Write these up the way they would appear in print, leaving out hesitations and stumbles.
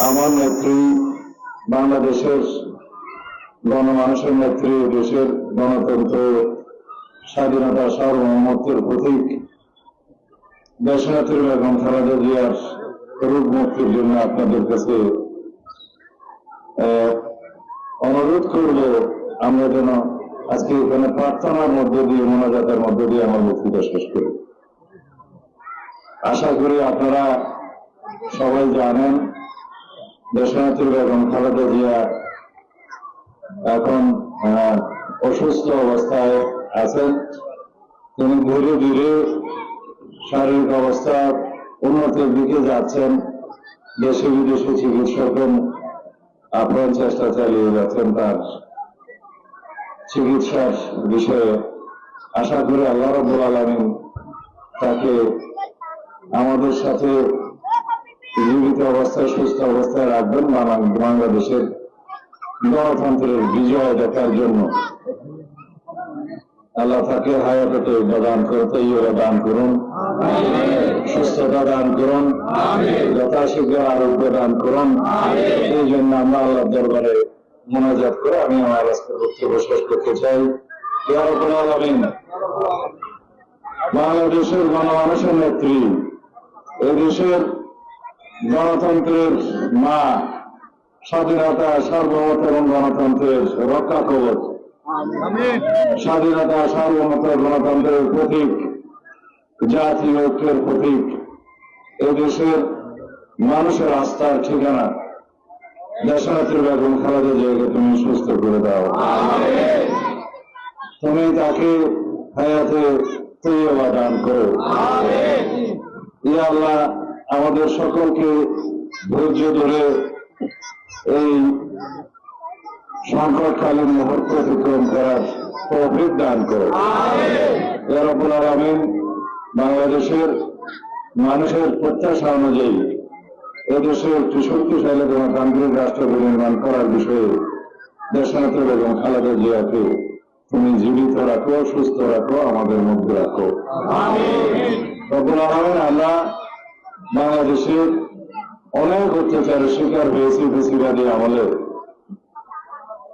আমার নেত্রী, বাংলাদেশের গণমানুষের নেত্রী, দেশের গণতন্ত্র, স্বাধীনতা, সার্বভৌমত্বের প্রতীক দেশনেত্রী বেগম খালেদা জিয়ার রোগ মুক্তির জন্য আপনাদের কাছে অনুরোধ করব, আমরা যেন আজকে এখানে প্রার্থনার মধ্য দিয়ে, মোনাজাতের মধ্য দিয়ে আমার বক্তৃতা শেষ করি। আশা করি আপনারা সবাই জানেন দেশনেত্রী বেগম খালেদা জিয়া এখন অসুস্থ অবস্থায় আছেন। তিনি ধীরে ধীরে শারীরিক অবস্থা উন্নতির দিকে যাচ্ছেন। দেশে বিদেশে চিকিৎসকগণ আপ্রাণ চেষ্টা চালিয়ে যাচ্ছেন তার চিকিৎসার বিষয়ে। আশা করি আল্লাহ রাব্বুল আলামিন তাকে আমাদের সাথে জীবিত অবস্থায়, সুস্থ অবস্থায় রাখবেন, বাংলাদেশের গণতন্ত্রের বিজয় দেখার জন্য। আল্লাহ তাকে হায়াতে দান করুন, তৈয়বা দান করুন, সুস্থতা দান করুন, যথাশীঘ্র আরোগ্য দান করুন। এই জন্য আমরা আল্লাহর দরবারে মোনাজাত করে আমি আমার আজকের বক্তব্য শেষ করতে চাই। ইয়া রাব্বুল আলামিন, বাংলাদেশের গণমানুষের নেত্রী, এই দেশের গণতন্ত্রের মা, স্বাধীনতা, সার্বভৌমত্ব এবং গণতন্ত্রের রক্ষা কবচ, স্বাধীনতা, সার্বভৌমত্ব, গণতন্ত্রের প্রতীক, জাতীয় ঐক্যের প্রতীক, এই দেশের মানুষের আস্থার ঠিকানা দেশনেত্রী বেগম খালেদা জিয়াকে তুমি সুস্থ করে দাও। তুমি তাকে হায়াতে তৈয়বা দান করো। ইয়া আল্লাহ, আমাদের সকলকে ধৈর্য ধরে এই সংকটকালীন মুহূর্ত অতিক্রম করার তৌফিক দান করো। ইয়া রাব্বুল আলামিন, বাংলাদেশের মানুষের প্রত্যাশা অনুযায়ী এদেশে একটি শক্তিশালী গণতান্ত্রিক রাষ্ট্র নির্মাণ করার বিষয়ে দেশনেত্রী বেগম খালেদা জিয়াকে তুমি জীবিত রাখো, সুস্থ রাখো, আমাদের মধ্যে রাখো। রব্বুল আলামিন, আমরা বাংলাদেশে অনেক অত্যাচারের শিকার হয়েছি। ফেসিবাদী আমলে,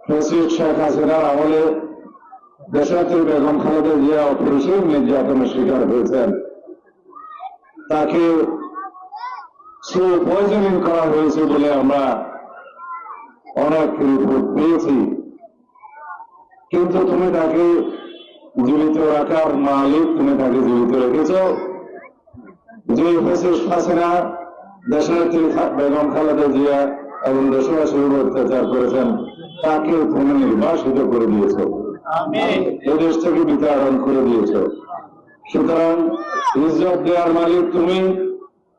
ফ্যাসিস্ট শেখ হাসিনার আমলে দেশনেত্রী বেগম খালেদা জিয়া অপরিসীম নির্যাতনের শিকার হয়েছেন। তাকে স্লো পয়জনিং করা হয়েছে বলে আমরা অনেক রিপোর্ট পেয়েছি। কিন্তু তুমি তাকে জীবিত রাখার মালিক, তুমি তাকে জীবিত রেখেছ। যে ফ্যাসিস্ট হাসিনা দেশনেত্রী বেগম খালেদা জিয়া এবং দেশবাসীর উপর অত্যাচার করেছেন, তাকে তুমি নির্বাসিত করে দিয়েছ, এদেশ থেকে বিতাড়ন করে দিয়েছ। সুতরাং ইজ্জত দেওয়ার মালিক তুমি,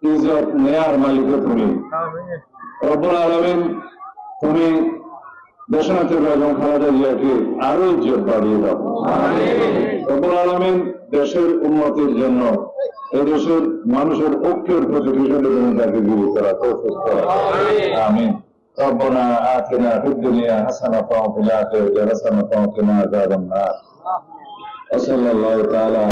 ইজ্জত নেয়ার মালিকও তুমি। রব্বুল আলামিন, তুমি দেশনেত্রী বেগম খালেদা জিয়াকে আরো ইজ্জত বাড়িয়ে দাও। রব্বুল আলামিন, দেশের উন্নতির জন্য, এদেশের মানুষের ঐক্যের প্রতিষ্ঠানে তুমি তাকে জীবিত রাখো, সুস্থ রাখো। আমিন। ربنا آتنا في الدنيا حسنة وفي الآخرة حسنة وقنا عذاب النار. وصلى الله تعالى